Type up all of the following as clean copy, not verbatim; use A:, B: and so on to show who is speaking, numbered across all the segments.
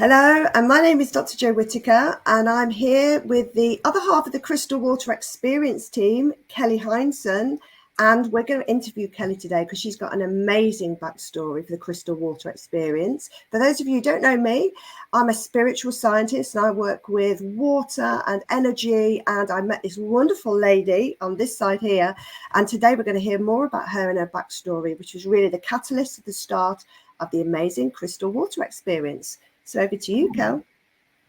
A: Hello, and my name is Dr. Jo Whitaker, and I'm here with the other half of the Crystal Water Experience team, Kelly Hindson, and we're going to interview Kelly today because she's got an amazing backstory for the Crystal Water Experience. For those of you who don't know me, I'm a spiritual scientist and I work with water and energy, and I met this wonderful lady on this side here, and today we're going to hear more about her and her backstory, which was really the catalyst at the start of the amazing Crystal Water Experience. So over to you, Kel.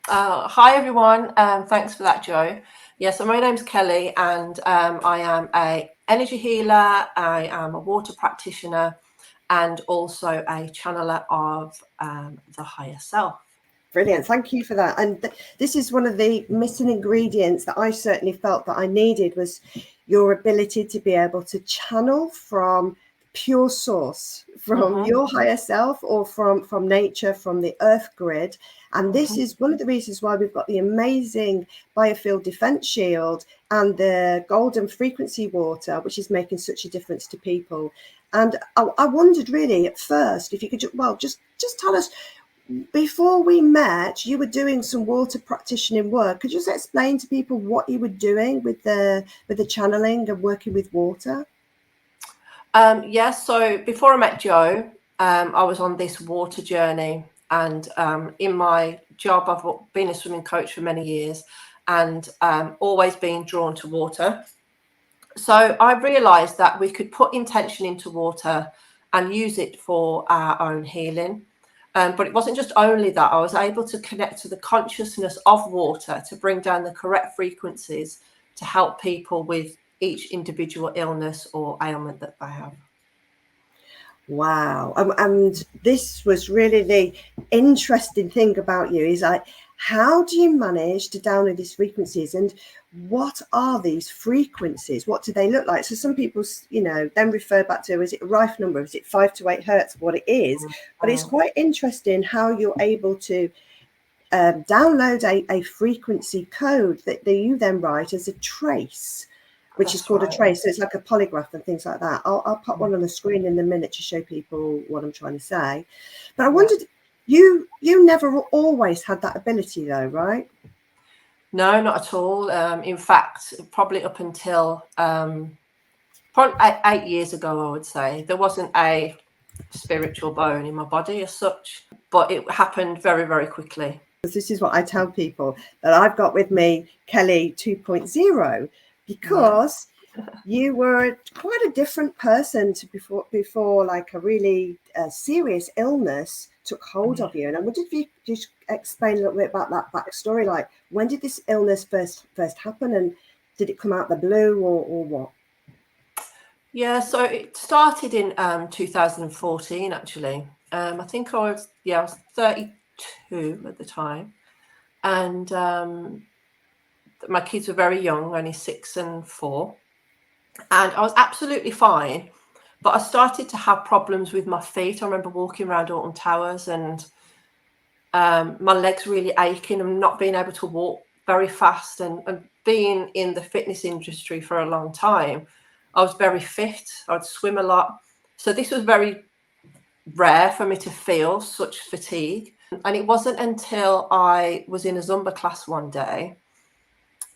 B: Hi, everyone. Thanks for that, Jo. Yeah, so my name's Kelly, and I am an energy healer. I am a water practitioner and also a channeler of the higher self.
A: Brilliant. Thank you for that. And this is one of the missing ingredients that I certainly felt that I needed, was your ability to be able to channel from pure source, from your higher self, or from nature, from the earth grid. And this is one of the reasons why we've got the amazing biofield defense shield and the golden frequency water, which is making such a difference to people. And I wondered really at first if you could just tell us, before we met, you were doing some water practitioning work. Could you just explain to people what you were doing with the channeling and working with water?
B: So before I met Jo, I was on this water journey, and in my job, I've been a swimming coach for many years, and always been drawn to water. So I realised that we could put intention into water and use it for our own healing. But it wasn't just only that. I was able to connect to the consciousness of water to bring down the correct frequencies to help people with each individual illness or ailment that they have.
A: Wow. And this was really the interesting thing about you, is like, how do you manage to download these frequencies, and what are these frequencies? What do they look like? So some people, then refer back to, is it a Rife number? Is it 5 to 8 hertz? What it is. But it's quite interesting how you're able to download a frequency code that you then write as a trace, which is called a trace. So it's like a polygraph and things like that. I'll pop one on the screen in a minute to show people what I'm trying to say. But I wondered, you never always had that ability though, right?
B: No, not at all. In fact, probably up until probably 8 years ago, I would say, there wasn't a spiritual bone in my body as such, but it happened very, very quickly.
A: This is what I tell people, that I've got with me Kelly 2.0, because you were quite a different person to before like a really serious illness took hold of you. And I wondered if you could just explain a little bit about that backstory. Like, when did this illness first happen, and did it come out the blue, or what?
B: Yeah, so it started in 2014, actually. I think I was 32 at the time. And my kids were very young, only 6 and 4. And I was absolutely fine. But I started to have problems with my feet. I remember walking around Alton Towers and my legs really aching and not being able to walk very fast. And being in the fitness industry for a long time, I was very fit. I'd swim a lot. So this was very rare for me to feel such fatigue. And it wasn't until I was in a Zumba class one day,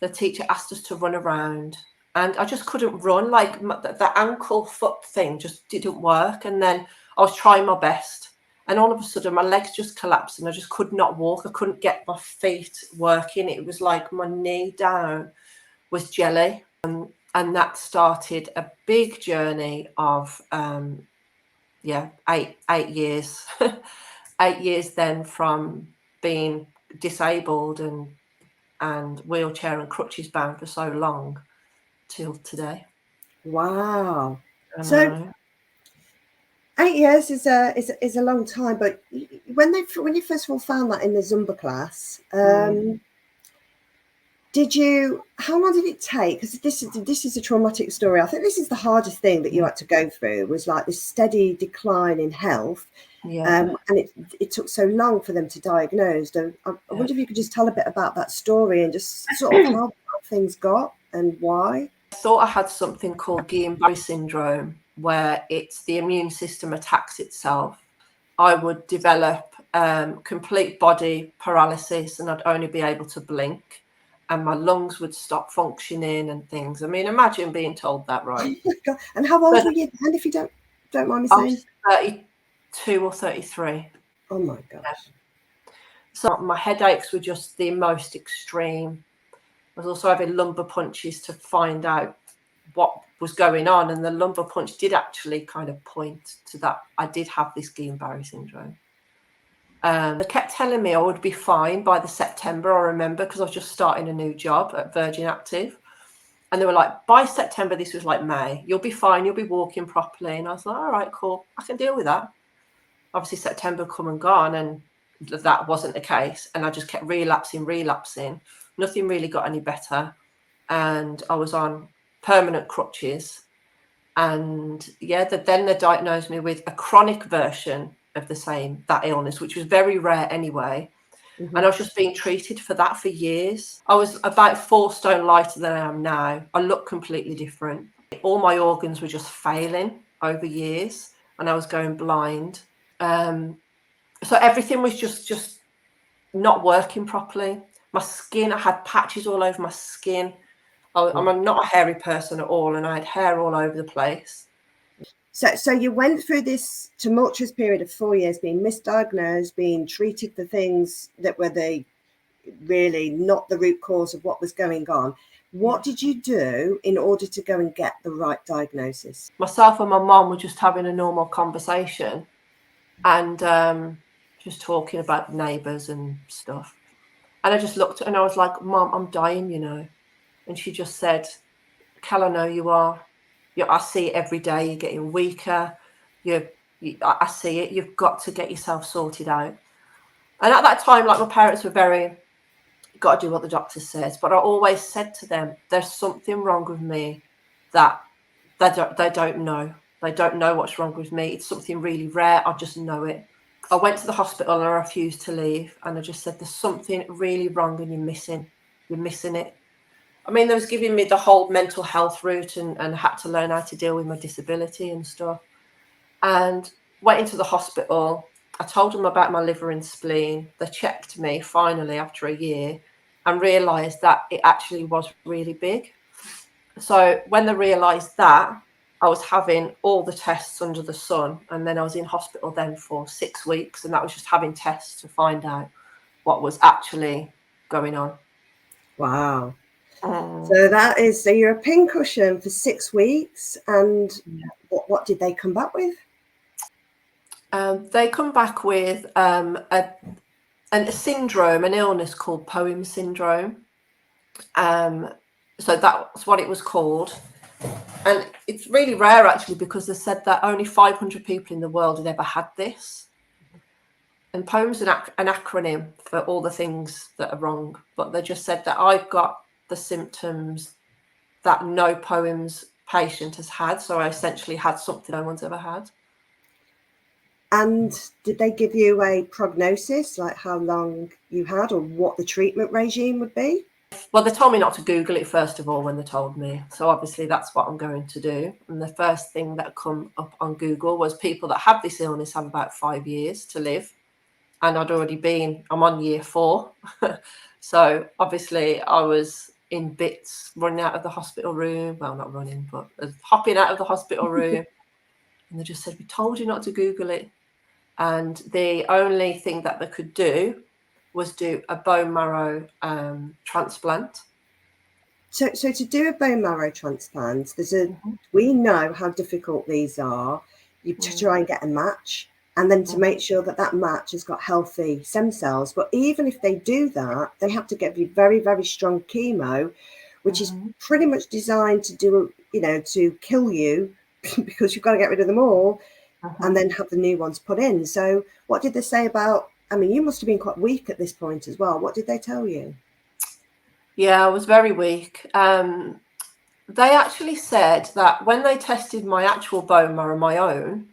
B: the teacher asked us to run around, and I just couldn't run. Like the ankle foot thing just didn't work. And then I was trying my best, and all of a sudden my legs just collapsed and I just could not walk. I couldn't get my feet working. It was like my knee down was jelly. And that started a big journey of 8 years 8 years then, from being disabled and wheelchair and crutches bound for so long till today.
A: Wow. So 8 years is a long time. But when you first of all found that in the Zumba class, how long did it take? Because this is a traumatic story. I think this is the hardest thing that you had to go through, was like this steady decline in health. And it took so long for them to diagnose. I wonder if you could just tell a bit about that story and just sort of how things got and why.
B: I thought I had something called Guillain-Barré syndrome, where it's the immune system attacks itself. I would develop complete body paralysis, and I'd only be able to blink, and my lungs would stop functioning and things. I mean, imagine being told that, right?
A: Oh my God. And how old
B: But
A: were you then, if you don't mind me
B: I
A: saying?
B: was 32 or 33.
A: Oh my gosh.
B: So my headaches were just the most extreme. I was also having lumbar punches to find out what was going on, and the lumbar punch did actually kind of point to that I did have this Guillain-Barré syndrome. They kept telling me I would be fine by the September, I remember, because I was just starting a new job at Virgin Active. And they were like, by September, this was like May, you'll be fine, you'll be walking properly. And I was like, all right, cool, I can deal with that. Obviously, September come and gone, and that wasn't the case. And I just kept relapsing. Nothing really got any better. And I was on permanent crutches. And yeah, then they diagnosed me with a chronic version of that illness, which was very rare anyway.
A: Mm-hmm.
B: And I was just being treated for that for years. I was about 4 stone lighter than I am now. I look completely different. All my organs were just failing over years, and I was going blind. So everything was just not working properly. My skin, I had patches all over my skin. I'm not a hairy person at all, and I had hair all over the place.
A: So you went through this tumultuous period of 4 years being misdiagnosed, being treated for things that were really not the root cause of what was going on. What did you do in order to go and get the right diagnosis?
B: Myself and my mom were just having a normal conversation, and just talking about neighbours and stuff. And I just looked and I was like, Mom, I'm dying, you know. And she just said, Cal, I know you are. I see it every day. You're getting weaker. I see it. You've got to get yourself sorted out. And at that time, like, my parents were very, got to do what the doctor says. But I always said to them, there's something wrong with me that they don't know. They don't know what's wrong with me. It's something really rare. I just know it. I went to the hospital and I refused to leave. And I just said, there's something really wrong and you're missing it. I mean, they was giving me the whole mental health route and had to learn how to deal with my disability and stuff. And went into the hospital. I told them about my liver and spleen. They checked me finally after a year and realised that it actually was really big. So when they realised that, I was having all the tests under the sun, and then I was in hospital then for 6 weeks, and that was just having tests to find out what was actually going on.
A: Wow. So you're a pincushion for 6 weeks, and what did they come back with?
B: They come back with a syndrome, an illness called poem syndrome. So that's what it was called. And it's really rare, actually, because they said that only 500 people in the world had ever had this. And POEM's an acronym for all the things that are wrong. But they just said that I've got the symptoms that no POEM's patient has had. So I essentially had something no one's ever had.
A: And did they give you a prognosis, like how long you had or what the treatment regime would be?
B: Well, they told me not to Google it, first of all, when they told me. So obviously that's what I'm going to do. And the first thing that come up on Google was people that have this illness have about 5 years to live. And I'm on year 4. So obviously I was in bits, running out of the hospital room. Well, not running, but hopping out of the hospital room. And they just said, we told you not to Google it. And the only thing that they could do was do a bone marrow transplant.
A: So to do a bone marrow transplant, we know how difficult these are. You try and get a match, and then to make sure that match has got healthy stem cells. But even if they do that, they have to give you very, very strong chemo, which is pretty much designed to kill you because you've got to get rid of them all and then have the new ones put in. So what did they say about, I mean, you must have been quite weak at this point as well. What did they tell you?
B: Yeah, I was very weak. They actually said that when they tested my actual bone marrow, my own,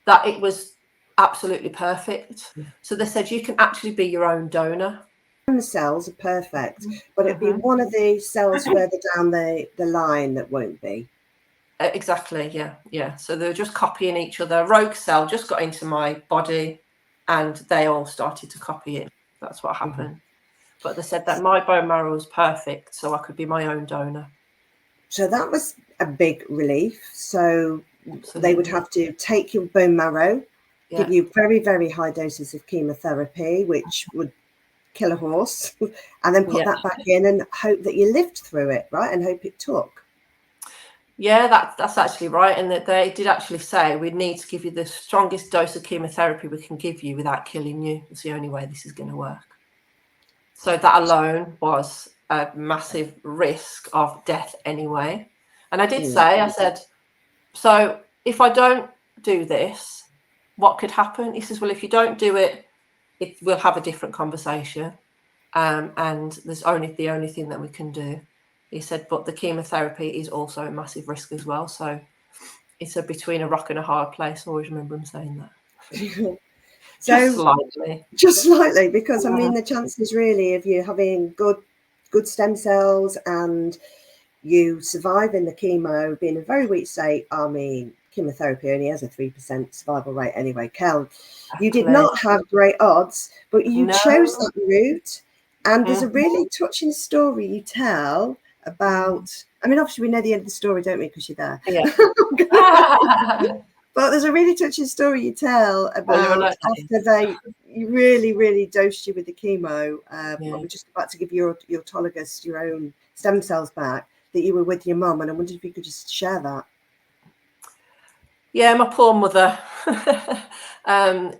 B: that it was absolutely perfect. So they said you can actually be your own donor.
A: The cells are perfect, but it'd be one of the cells further down the line that won't be.
B: Exactly, yeah. So they're just copying each other. A rogue cell just got into my body and they all started to copy it. That's what happened. But they said that my bone marrow was perfect, so I could be my own donor.
A: So that was a big relief. So
B: Absolutely.
A: they would have to take your bone marrow, give you very, very high doses of chemotherapy, which would kill a horse, and then put that back in and hope that you lived through it, right? And hope it took.
B: Yeah, that's actually right. And that they did actually say we need to give you the strongest dose of chemotherapy we can give you without killing you. It's the only way this is going to work. So that alone was a massive risk of death anyway. And I did say, I said, so if I don't do this, what could happen? He says, well, if you don't do it, we'll have a different conversation. And there's the only thing that we can do. He said, but the chemotherapy is also a massive risk as well. So it's between a rock and a hard place. I always remember him saying that.
A: Just slightly, because I mean, the chances really of you having good stem cells and you surviving the chemo, being in a very weak state. I mean, chemotherapy only has a 3% survival rate anyway. Kel, you did not have great odds, but you chose that route. And there's a really touching story you tell about, I mean, obviously we know the end of the story, don't we? Because you're there.
B: Yeah.
A: But there's a really touching story you tell about after they really, really dosed you with the chemo. We're just about to give your autologous, your own stem cells back, that you were with your mum. And I wondered if you could just share that.
B: Yeah, my poor mother. So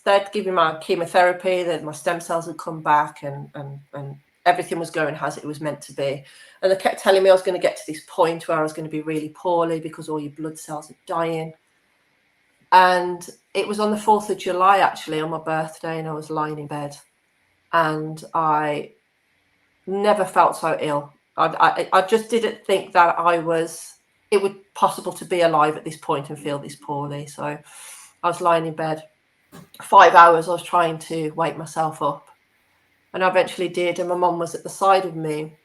B: they'd given my chemotherapy, that my stem cells had come back and everything was going as it was meant to be. And they kept telling me I was going to get to this point where I was going to be really poorly because all your blood cells are dying. And it was on the 4th of July, actually, on my birthday, and I was lying in bed. And I never felt so ill. I just didn't think that it would possible to be alive at this point and feel this poorly. So I was lying in bed 5 hours. I was trying to wake myself up, and I eventually did. And my mum was at the side of me,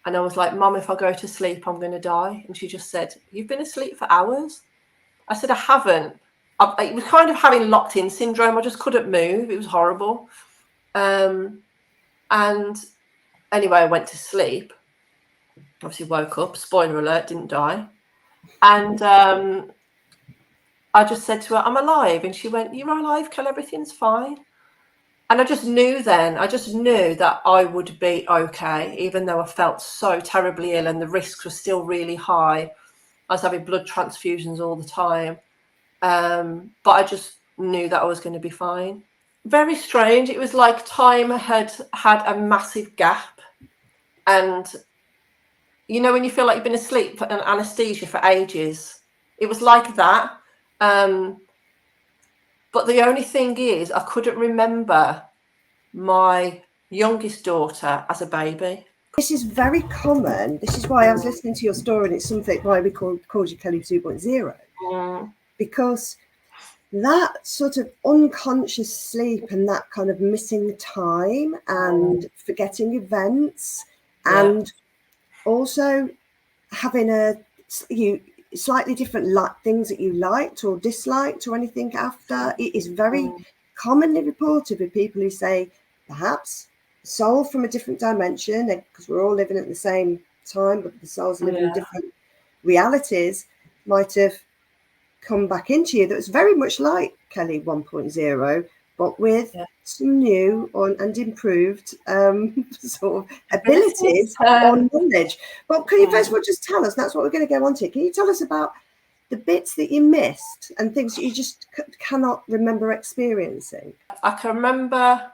B: and I was like, "Mum, if I go to sleep, I'm going to die." And she just said, "You've been asleep for hours." I said, "I haven't." It was kind of having locked-in syndrome. I just couldn't move. It was horrible. And anyway, I went to sleep. Obviously woke up, spoiler alert, didn't die. And I just said to her, "I'm alive." And she went, "You're alive, Kel, everything's fine." And I just knew that I would be okay, even though I felt so terribly ill and the risks were still really high. I was having blood transfusions all the time. But I just knew that I was going to be fine. Very strange. It was like time had a massive gap. And you know, when you feel like you've been asleep for an anesthesia for ages, it was like that. But the only thing is, I couldn't remember my youngest daughter as a baby.
A: This is very common. This is why I was listening to your story, and it's something why we called you Kelly 2.0. Because that sort of unconscious sleep and that kind of missing time and forgetting events and also having slightly different things that you liked or disliked or anything after, it is very commonly reported with people who say perhaps soul from a different dimension, because we're all living at the same time, but the souls living in different realities, might have come back into you. That was very much like Kelly 1.0, but with some new and improved sort of abilities or knowledge. But can you first of all just tell us, that's what we're going to go on to, can you tell us about the bits that you missed and things that you just cannot remember experiencing?
B: I can remember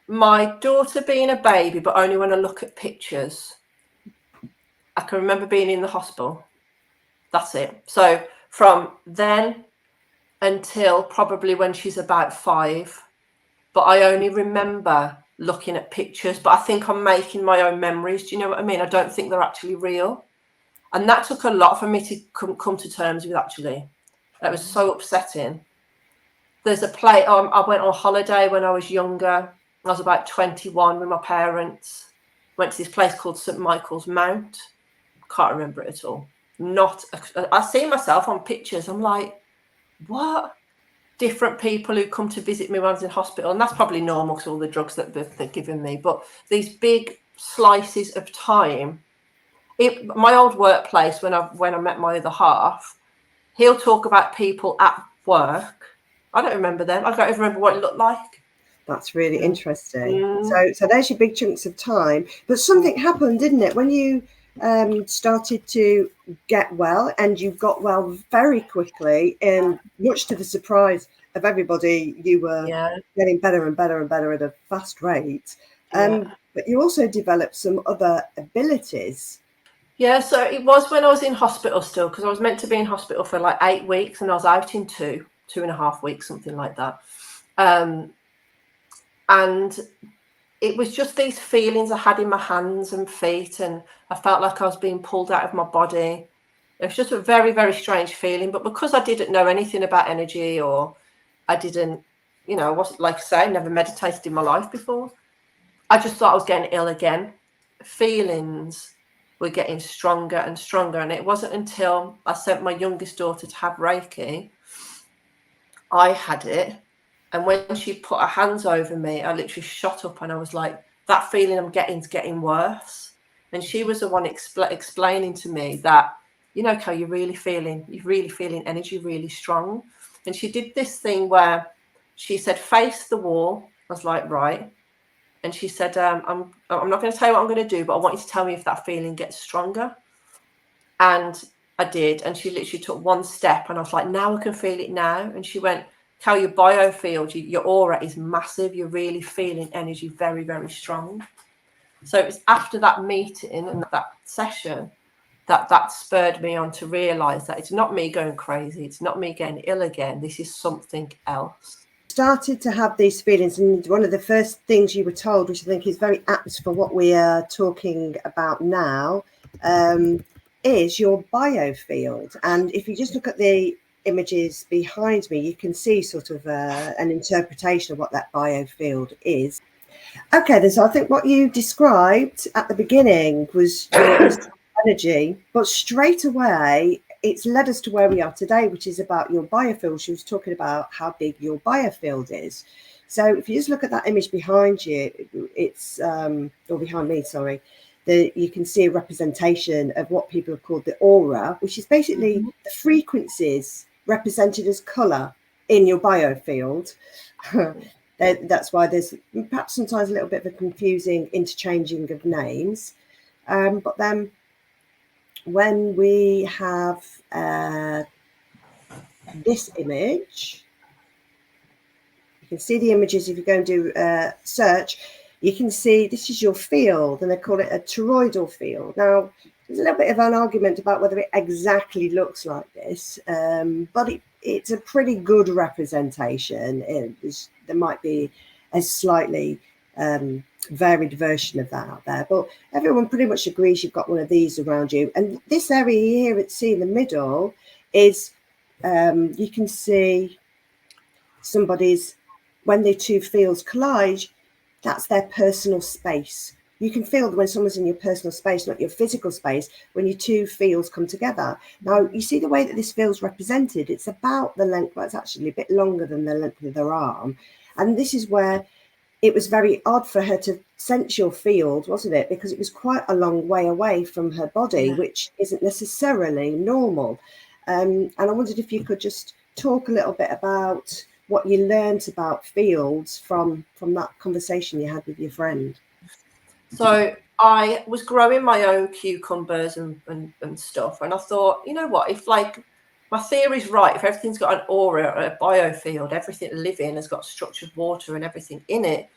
B: my daughter being a baby, but only when I look at pictures. I can remember being in the hospital. That's it. So from then until probably when she's about 5, but I only remember looking at pictures, but I think I'm making my own memories. Do you know what I mean? I don't think they're actually real. And that took a lot for me to come to terms with, actually. That was so upsetting. There's a place, I went on holiday when I was younger. I was about 21 with my parents. Went to this place called St. Michael's Mount. Can't remember it at all. I see myself on pictures. I'm like, what? different people who come to visit me when I was in hospital, and that's probably normal because all the drugs that they're giving me, but these big slices of time. My old workplace, when I met my other half, he'll talk about people at work. I don't remember them. I don't even remember what it looked like.
A: That's really interesting. So there's your big chunks of time. But something happened, didn't it? When you started to get well, and you got well very quickly, and much to the surprise of everybody, you were getting better and better and better at a fast rate. But you also developed some other abilities.
B: Yeah, so it was when I was in hospital still, because I was meant to be in hospital for like 8 weeks, and I was out in 2.5 weeks, something like that. And it was just these feelings I had in my hands and feet, and I felt like I was being pulled out of my body. It was just a very, very strange feeling. But because I didn't know anything about energy, or I didn't, I wasn't, like I say, never meditated in my life before, I just thought I was getting ill again. Feelings were getting stronger and stronger. And it wasn't until I sent my youngest daughter to have Reiki, I had it. And when she put her hands over me, I literally shot up, and I was like, that feeling I'm getting is getting worse. And she was the one explaining to me that, Cal, you're really feeling energy really strong. And she did this thing where she said, face the wall. I was like, right. And she said, I'm not going to tell you what I'm going to do, but I want you to tell me if that feeling gets stronger. And I did. And she literally took one step, and I was like, now I can feel it now. And she went, Cal, your biofield, your aura is massive. You're really feeling energy very, very strong. So it was after that meeting and that session that spurred me on to realize that it's not me going crazy. It's not me getting ill again. This is something else.
A: Started to have these feelings, and one of the first things you were told, which I think is very apt for what we are talking about now, is your biofield. And if you just look at the images behind me, you can see sort of an interpretation of what that biofield is. Okay, then, so I think what you described at the beginning was your energy, but straight away it's led us to where we are today, which is about your biofield. She was talking about how big your biofield is. So if you just look at that image behind you, it's or behind me, sorry, you can see a representation of what people have called the aura, which is basically the frequencies represented as color in your biofield. That's why there's perhaps sometimes a little bit of a confusing interchanging of names. But then when we have this image, you can see the images. If you go and do search, you can see this is your field, and they call it a toroidal field. Now, there's a little bit of an argument about whether it exactly looks like this, but it's a pretty good representation. There might be a slightly varied version of that out there, but everyone pretty much agrees you've got one of these around you. And this area here, in the middle, is you can see somebody's, when the two fields collide, that's their personal space. You can feel when someone's in your personal space, not your physical space, when your two fields come together. Now, you see the way that this field's represented, it's about the length, well, it's actually a bit longer than the length of their arm. And this is where it was very odd for her to sense your field, wasn't it? Because it was quite a long way away from her body, which isn't necessarily normal. And I wondered if you could just talk a little bit about what you learned about fields from that conversation you had with your friend.
B: So I was growing my own cucumbers and stuff, and I thought, you know what, if like my theory's right, if everything's got an aura, a biofield, everything living has got structured water and everything in it,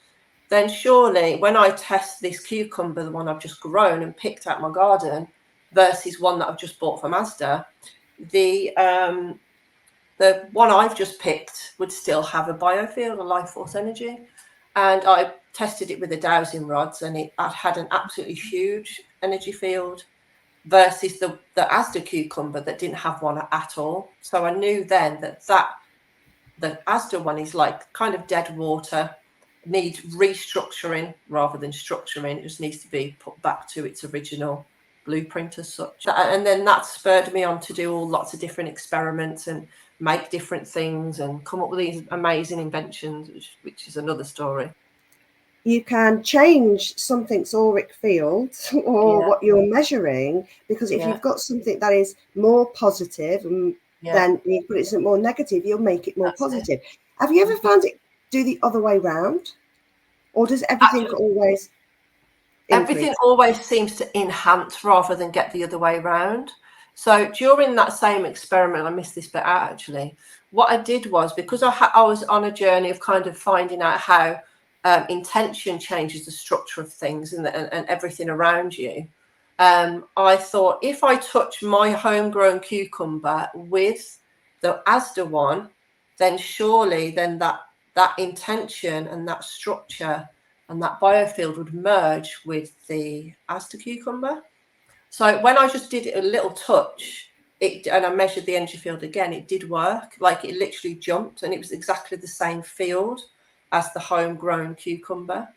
B: then surely when I test this cucumber, the one I've just grown and picked out my garden, versus one that I've just bought from Asda, the one I've just picked would still have a biofield, a life force energy. And I tested it with the dowsing rods, and it had an absolutely huge energy field, versus the Asda cucumber that didn't have one at all. So I knew then that the Asda one is like kind of dead water, needs restructuring rather than structuring. It just needs to be put back to its original blueprint as such. And then that spurred me on to do all lots of different experiments and make different things and come up with these amazing inventions, which is another story.
A: You can change something's auric field or what you're measuring, because if you've got something that is more positive and then you put it something more negative, you'll make it more positive. Have you ever found it do the other way round, or does everything always increase?
B: Everything always seems to enhance rather than get the other way around. So during that same experiment, I missed this bit out actually. What I did was, because I was on a journey of kind of finding out how intention changes the structure of things and everything around you. I thought, if I touch my homegrown cucumber with the Asda one, then surely then that intention and that structure and that biofield would merge with the Asda cucumber. So when I just did it a little touch, and I measured the energy field again, it did work. Like, it literally jumped, and it was exactly the same field as the homegrown cucumber.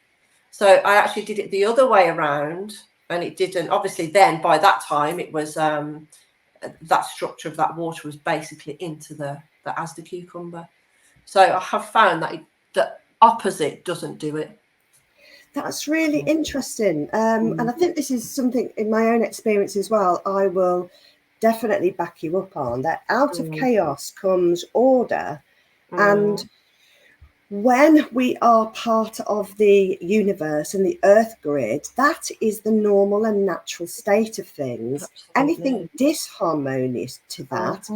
B: So I actually did it the other way around, and it didn't. Obviously, then by that time, it was that structure of that water was basically into the Asda cucumber. So I have found that the opposite doesn't do it.
A: That's really interesting. And I think this is something in my own experience as well, I will definitely back you up on, that out of chaos comes order. And when we are part of the universe and the earth grid, that is the normal and natural state of things. Absolutely. Anything disharmonious to that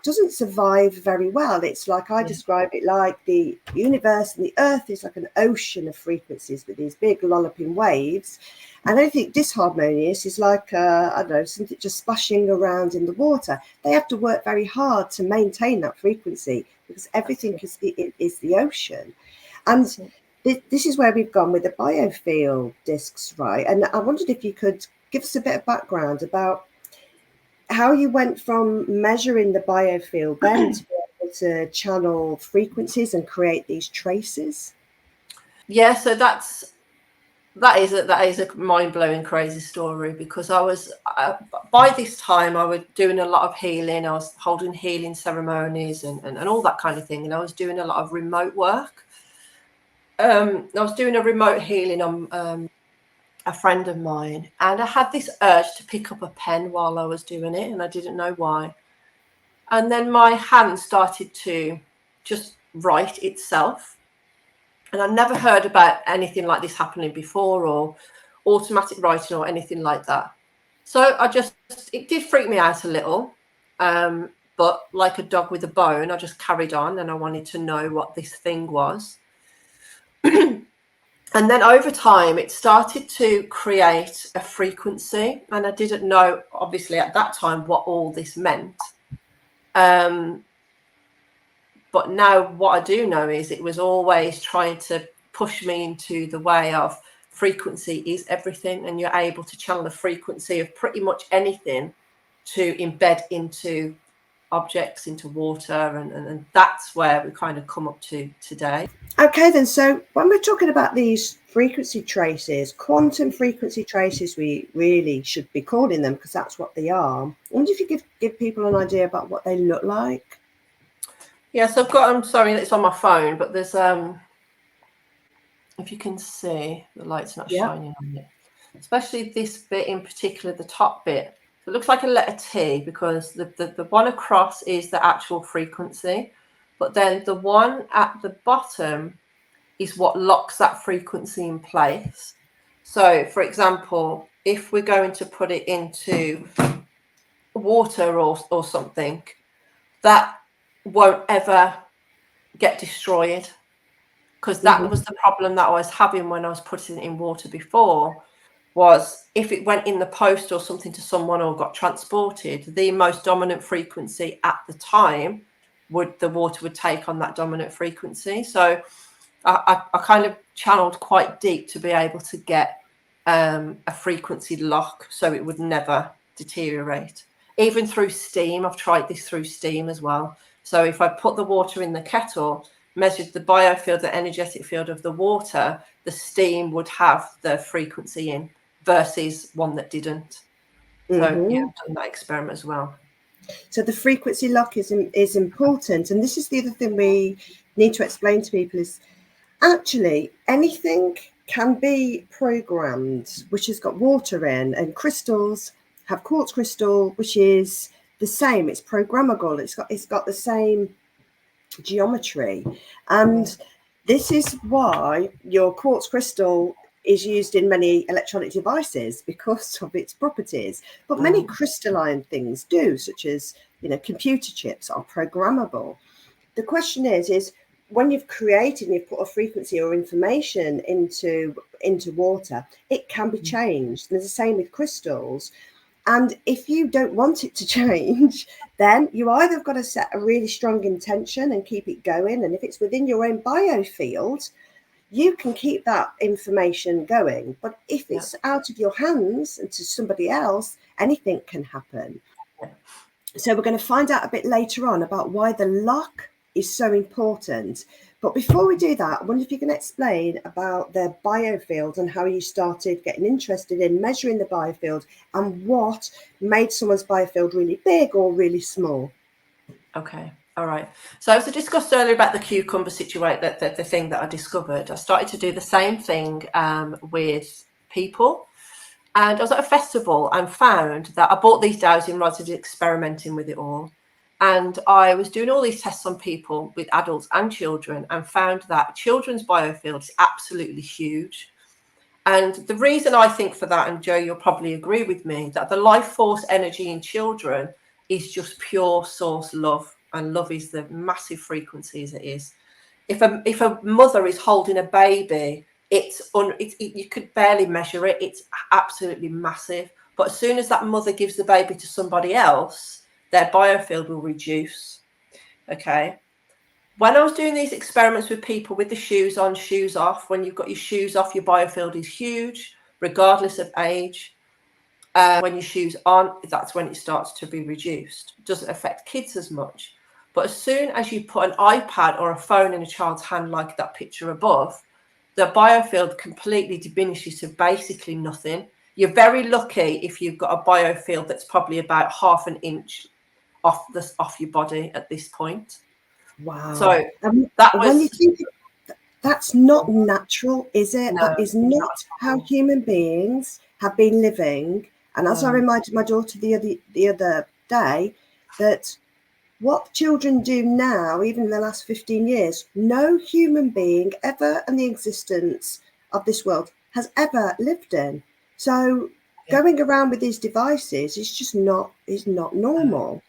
A: doesn't survive very well. It's like, I describe it like the universe and the earth is like an ocean of frequencies with these big lolloping waves, and anything disharmonious is like I don't know, something just splashing around in the water. They have to work very hard to maintain that frequency, because everything is the ocean. And this is where we've gone with the biofield discs, right? And I wondered if you could give us a bit of background about how you went from measuring the biofield then to be able to channel frequencies and create these traces.
B: Yeah, so that is a mind-blowing, crazy story, because I was by this time I was doing a lot of healing. I was holding healing ceremonies and all that kind of thing, and I was doing a lot of remote work. I was doing a remote healing on a friend of mine, and I had this urge to pick up a pen while I was doing it, and I didn't know why. And then my hand started to just write itself. And I've never heard about anything like this happening before, or automatic writing or anything like that. So it did freak me out a little. But like a dog with a bone, I just carried on, and I wanted to know what this thing was. And then over time, it started to create a frequency. And I didn't know, obviously, at that time, what all this meant. But now what I do know is it was always trying to push me into the way of frequency is everything. And you're able to channel the frequency of pretty much anything to embed into objects, into water. And that's where we kind of come up to today.
A: Okay, then. So when we're talking about these frequency traces, quantum frequency traces, we really should be calling them, because that's what they are. I wonder if you could give people an idea about what they look like.
B: Yes, I've got, I'm sorry, it's on my phone, but there's, if you can see, the light's not shining on it, especially this bit in particular, the top bit. So it looks like a letter T, because the one across is the actual frequency, but then the one at the bottom is what locks that frequency in place. So, for example, if we're going to put it into water or something, that won't ever get destroyed, because that was the problem that I was having when I was putting it in water before, was if it went in the post or something to someone or got transported, the most dominant frequency at the time the water would take on that dominant frequency. So I kind of channeled quite deep to be able to get a frequency lock so it would never deteriorate. Even through steam, I've tried this through steam as well. So if I put the water in the kettle, measured the biofield, the energetic field of the water, the steam would have the frequency in versus one that didn't. So yeah, I've done that experiment as well.
A: So the frequency lock is important, and this is the other thing we need to explain to people is actually anything can be programmed, which has got water in, and crystals have quartz crystal, which is the same. It's programmable. It's got the same geometry, and this is why your quartz crystal is used in many electronic devices because of its properties. But many crystalline things do, such as, you know, computer chips are programmable. The question is when you've created and you've put a frequency or information into water, it can be changed. There's the same with crystals. And if you don't want it to change, then you either got to set a really strong intention and keep it going. And if it's within your own biofield, you can keep that information going. But if it's out of your hands and to somebody else, anything can happen. So we're going to find out a bit later on about why the lock is so important. But before we do that, I wonder if you can explain about the biofield and how you started getting interested in measuring the biofield and what made someone's biofield really big or really small.
B: Okay. All right. So as I discussed earlier about the cucumber situation, the thing that I discovered, I started to do the same thing with people. And I was at a festival and found that I bought these dowsing rods and did experimenting with it all. And I was doing all these tests on people with adults and children and found that children's biofield is absolutely huge. And the reason I think for that, and Joe, you'll probably agree with me, that the life force energy in children is just pure source love. And love is the massive frequency as it is. If a mother is holding a baby, you could barely measure it. It's absolutely massive. But as soon as that mother gives the baby to somebody else, their biofield will reduce. Okay. When I was doing these experiments with people with the shoes on, shoes off, when you've got your shoes off, your biofield is huge, regardless of age. When your shoes on, that's when it starts to be reduced. It doesn't affect kids as much. But as soon as you put an iPad or a phone in a child's hand, like that picture above, the biofield completely diminishes to basically nothing. You're very lucky if you've got a biofield that's probably about half an inch off your body at this point.
A: Wow.
B: So
A: when you think that's not natural, is it?
B: No,
A: that is not how human beings have been living. And as I reminded my daughter the other day, that what children do now, even in the last 15 years, no human being ever in the existence of this world has ever lived in. So going around with these devices is not normal.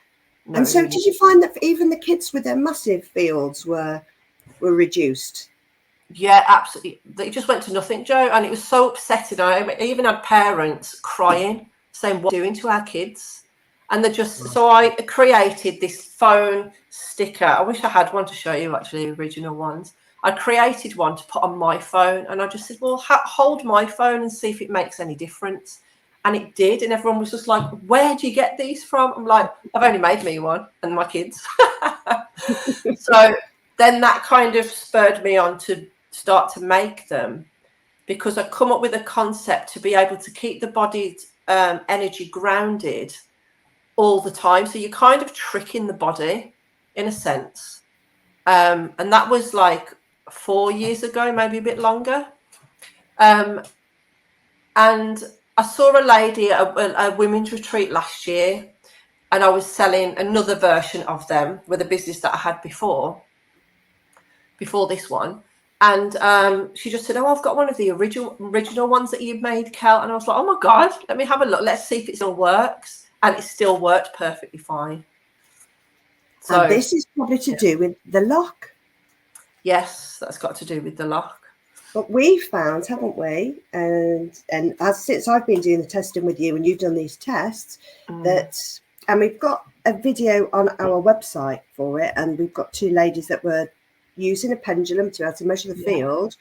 B: No,
A: and so did you find that even the kids with their massive fields were reduced?
B: Yeah, absolutely. It just went to nothing, Joe. And it was so upsetting. I even had parents crying, saying, what are we doing to our kids? And so I created this phone sticker. I wish I had one to show you, actually, the original ones. I created one to put on my phone. And I just said, well, hold my phone and see if it makes any difference. And it did. And everyone was just like, where do you get these from? I'm like, I've only made me one and my kids. So then that kind of spurred me on to start to make them, because I come up with a concept to be able to keep the body's energy grounded all the time. So you're kind of tricking the body in a sense. And that was like 4 years ago, maybe a bit longer. And I saw a lady at a women's retreat last year, and I was selling another version of them with a business that I had before this one. And she just said, oh, I've got one of the original ones that you've made, Kel. And I was like, oh my God, let me have a look. Let's see if it still works. And it still worked perfectly fine. So
A: and this is probably to do with the lock.
B: Yes, that's got to do with the lock.
A: But we found, haven't we? And since I've been doing the testing with you and you've done these tests, and we've got a video on our website for it, and we've got two ladies that were using a pendulum to be able to measure the field,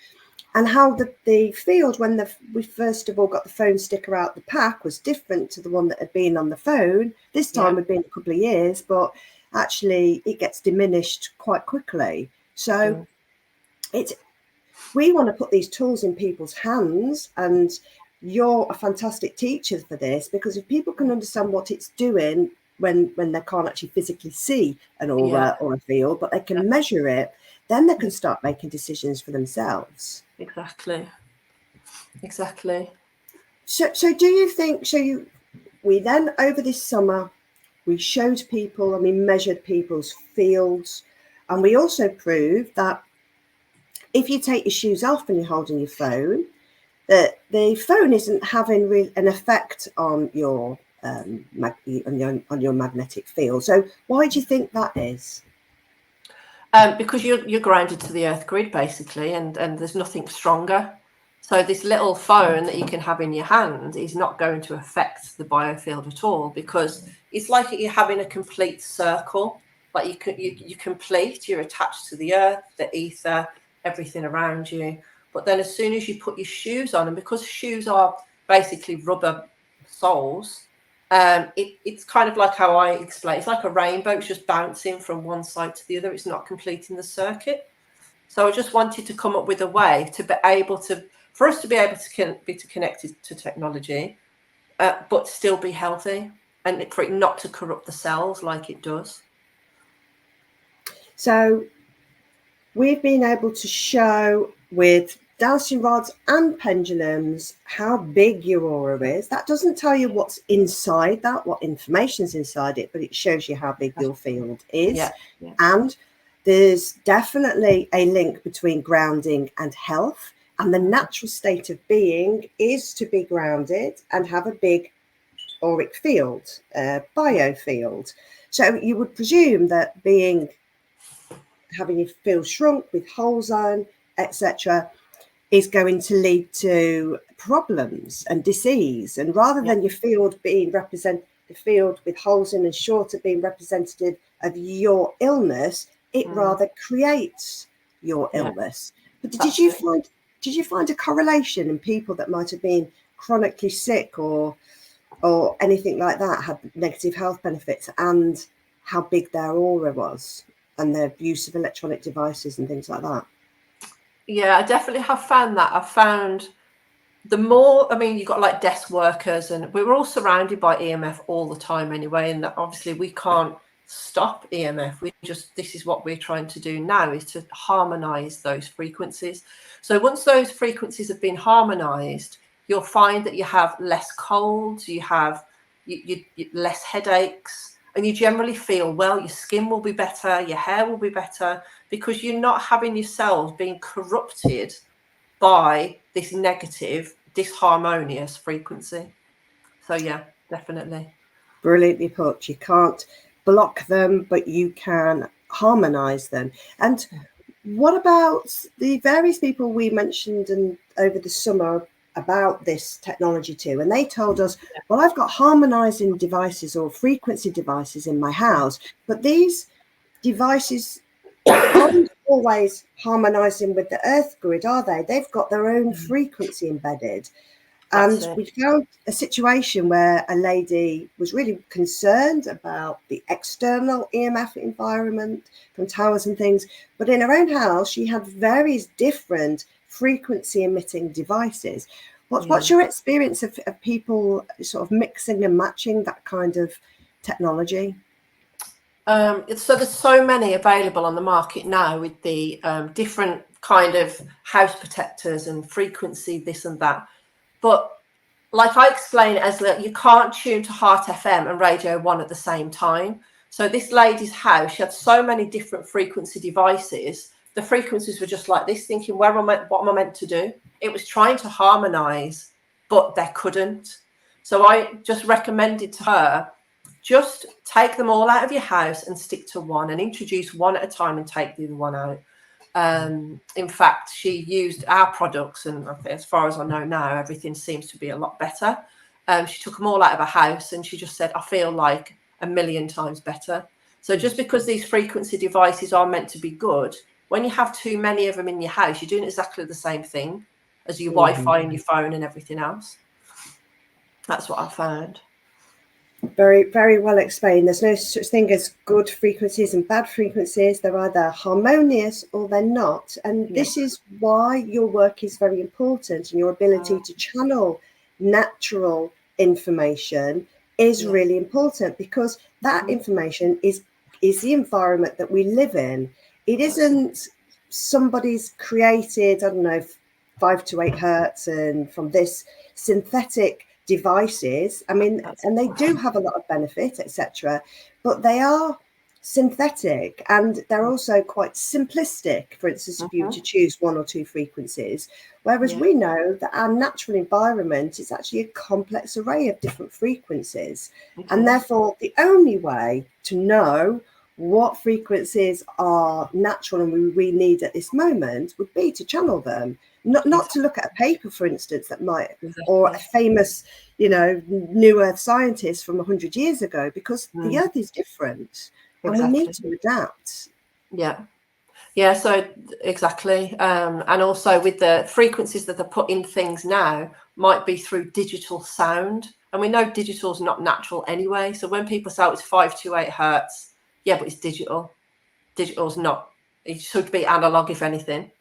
A: and how the field when we first of all got the phone sticker out the pack was different to the one that had been on the phone. This time had been a couple of years, but actually it gets diminished quite quickly. So we want to put these tools in people's hands, and you're a fantastic teacher for this, because if people can understand what it's doing when they can't actually physically see an aura or a field, but they can measure it, then they can start making decisions for themselves.
B: Exactly.
A: So do you think, we then over this summer, we showed people and we measured people's fields, and we also proved that if you take your shoes off and you're holding your phone, that the phone isn't having an effect on your on your magnetic field. So why do you think that is?
B: Because you're grounded to the earth grid, basically, and there's nothing stronger. So this little phone that you can have in your hand is not going to affect the biofield at all, because it's like you're having a complete circle. Like you're complete, you're attached to the earth, the ether, everything around you. But then as soon as you put your shoes on, and because shoes are basically rubber soles, it's kind of like how I explain. It's like a rainbow. It's just bouncing from one side to the other. It's not completing the circuit. So I just wanted to come up with a way to be able to, for us to be able to be connected to technology, but still be healthy, and for it not to corrupt the cells like it does.
A: So we've been able to show with dowsing rods and pendulums how big your aura is. That doesn't tell you what's inside that, what information's inside it, but it shows you how big your field is. And there's definitely a link between grounding and health, and the natural state of being is to be grounded and have a big auric field, biofield. So you would presume that having your field shrunk with holes on, etc., is going to lead to problems and disease. And rather than your field being the field with holes in and shorter being representative of your illness, it rather creates your illness. But did you find a correlation in people that might have been chronically sick or anything like that, had negative health benefits, and how big their aura was, and their use of electronic devices and things like that?
B: Yeah, I definitely have found that. I've found the more, I mean, you've got like desk workers, and we're all surrounded by EMF all the time anyway, and obviously we can't stop EMF. This is what we're trying to do now, is to harmonize those frequencies. So once those frequencies have been harmonized, you'll find that you have less colds, you have you less headaches, and you generally feel well. Your skin will be better, your hair will be better, because you're not having your cells being corrupted by this negative, disharmonious frequency. So yeah, definitely.
A: Brilliantly put. You can't block them, but you can harmonize them. And what about the various people we mentioned over the summer about this technology too? And they told us, well, I've got harmonizing devices or frequency devices in my house, but these devices aren't always harmonizing with the earth grid, are they? They've got their own frequency embedded. And we found a situation where a lady was really concerned about the external EMF environment from towers and things, but in her own house, she had various different frequency emitting devices. What's your experience of people sort of mixing and matching that kind of technology?
B: So there's so many available on the market now with the different kind of house protectors and frequency, this and that. But like I explain it as that you can't tune to Heart FM and Radio 1 at the same time. So this lady's house, she had so many different frequency devices. The frequencies were just like this, thinking, what am I meant to do? It was trying to harmonize, but they couldn't. So I just recommended to her, just take them all out of your house and stick to one, and introduce one at a time and take the other one out. In fact, she used our products, and as far as I know now, everything seems to be a lot better. She took them all out of her house, and she just said, I feel like 1,000,000 times better. So just because these frequency devices are meant to be good, when you have too many of them in your house, you're doing exactly the same thing as your Wi-Fi and your phone and everything else. That's what I found.
A: Very, very well explained. There's no such thing as good frequencies and bad frequencies. They're either harmonious or they're not. And this is why your work is very important, and your ability to channel natural information is really important, because that information is the environment that we live in. It isn't somebody's created, I don't know, 5 to 8 hertz and from this synthetic devices. I mean, and they do have a lot of benefit, etc., but they are synthetic, and they're also quite simplistic. For instance, if you were to choose 1 or 2 frequencies, whereas we know that our natural environment is actually a complex array of different frequencies, and therefore the only way to know what frequencies are natural and we need at this moment would be to channel them, not to look at a paper, for instance, that might, or a famous, you know, new earth scientist from 100 years ago, because the earth is different and we need to adapt.
B: Yeah, so exactly. And also with the frequencies that are put in things now might be through digital sound, and we know digital is not natural anyway. So when people say, oh, it's 528 hertz, yeah, but it's digital. Digital's not. It should be analog, if anything.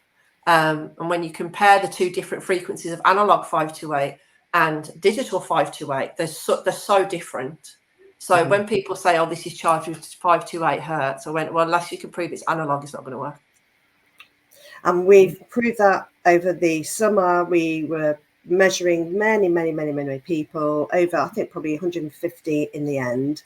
B: And when you compare the 2 different frequencies of analog 528 and digital 528, they're so different. So when people say, oh, this is charged with 528 hertz, I went, well, unless you can prove it's analog, it's not going to work.
A: And we've proved that over the summer. We were measuring many people, over, I think, probably 150 in the end.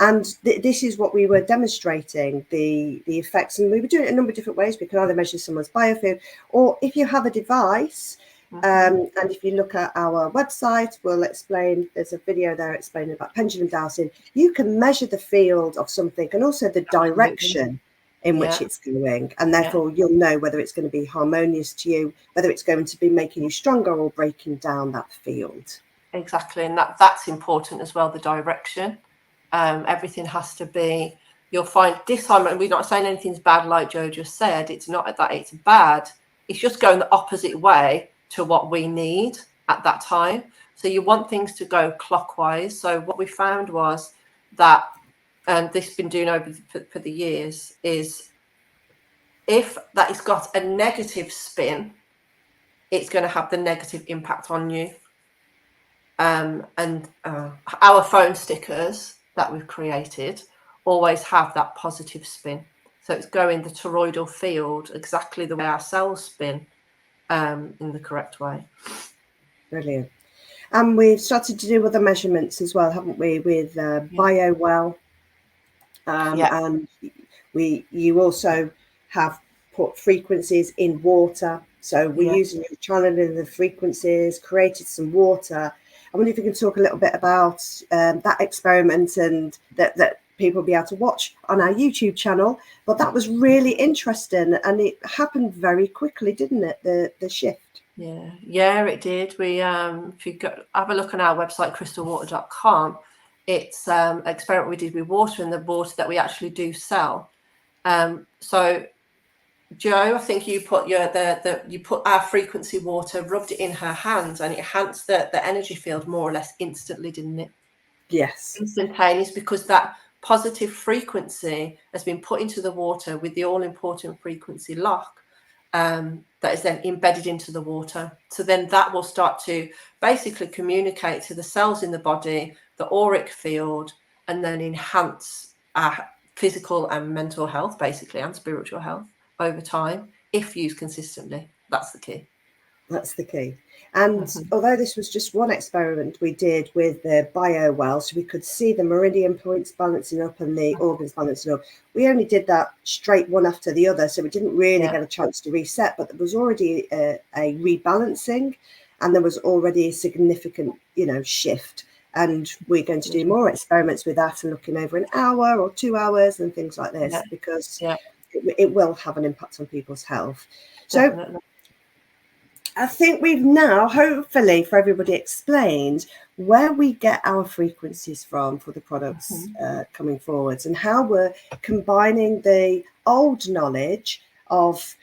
A: And this is what we were demonstrating, the effects. And we were doing it a number of different ways. We can either measure someone's biofield, or if you have a device, and if you look at our website, we'll explain, there's a video there explaining about pendulum dowsing. You can measure the field of something and also the direction in which it's going, and therefore you'll know whether it's going to be harmonious to you, whether it's going to be making you stronger or breaking down that field.
B: Exactly, and that's important as well, the direction. Everything has to be, you'll find disharmony. We're not saying anything's bad, like Joe just said. It's not that it's bad. It's just going the opposite way to what we need at that time. So you want things to go clockwise. So what we found was that, and this has been doing over for the years, is if that has got a negative spin, it's going to have the negative impact on you. And our phone stickers that we've created always have that positive spin. So it's going the toroidal field exactly the way our cells spin, in the correct way. Brilliant.
A: And we've started to do other measurements as well, haven't we, with BioWell. And you also have put frequencies in water. So we're using your channeling the frequencies, created some water. I wonder if you can talk a little bit about that experiment, and that people will be able to watch on our YouTube channel. But that was really interesting, and it happened very quickly, didn't it? The shift.
B: Yeah, it did. We if you have a look on our website, crystalwater.com, it's an experiment we did with water, and the water that we actually do sell. So Joe, I think you put you put our frequency water, rubbed it in her hands, and it enhanced the energy field more or less instantly, didn't it?
A: Yes.
B: Instantaneous, because that positive frequency has been put into the water with the all-important frequency lock, that is then embedded into the water. So then that will start to basically communicate to the cells in the body, the auric field, and then enhance our physical and mental health, basically, and spiritual health over time, if used consistently. That's the key.
A: That's the key. And although this was just one experiment we did with the BioWell, so we could see the meridian points balancing up and the organs balancing up, we only did that straight one after the other, so we didn't really get a chance to reset. But there was already a rebalancing, and there was already a significant, shift. And we're going to do more experiments with that, and looking over an hour or 2 hours and things like this, because it will have an impact on people's health. So I think we've now, hopefully for everybody, explained where we get our frequencies from for the products coming forwards, and how we're combining the old knowledge of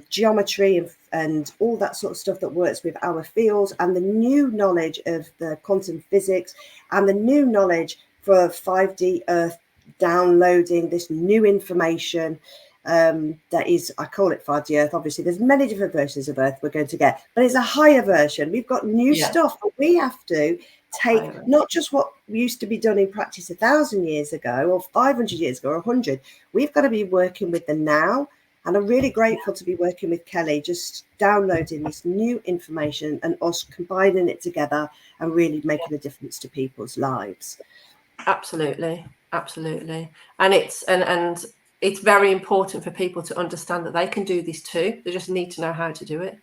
A: geometry and all that sort of stuff that works with our fields, and the new knowledge of the quantum physics, and the new knowledge for 5D Earth downloading this new information. that is, I call it 5D Earth. Obviously, there's many different versions of Earth we're going to get, but it's a higher version. We've got new stuff, but we have to take not just what used to be done in practice 1,000 years ago or 500 years ago or 100. We've got to be working with the now. And I'm really grateful to be working with Kelly, just downloading this new information and us combining it together and really making a difference to people's lives.
B: Absolutely. Absolutely. And it's it's very important for people to understand that they can do this too. They just need to know how to do it.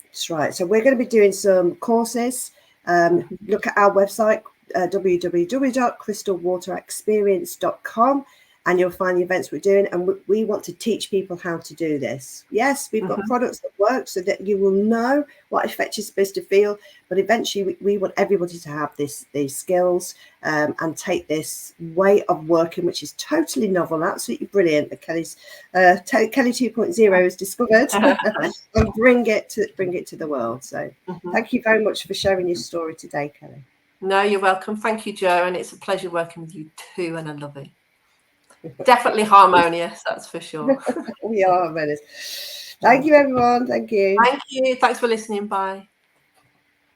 A: That's right. So we're going to be doing some courses. Look at our website, www.crystalwaterexperience.com, and you'll find the events we're doing. And we want to teach people how to do this. Yes, we've got products that work so that you will know what effect you're supposed to feel. But eventually, we want everybody to have these skills and take this way of working, which is totally novel, absolutely brilliant. That Kelly 2.0 has discovered, and bring it to the world. So thank you very much for sharing your story today, Kelly.
B: No, you're welcome. Thank you, Jo, and it's a pleasure working with you too, and I love it. Definitely harmonious, that's for sure.
A: We are harmonious. Thank you, everyone. Thank you.
B: Thank you. Thanks for listening. Bye.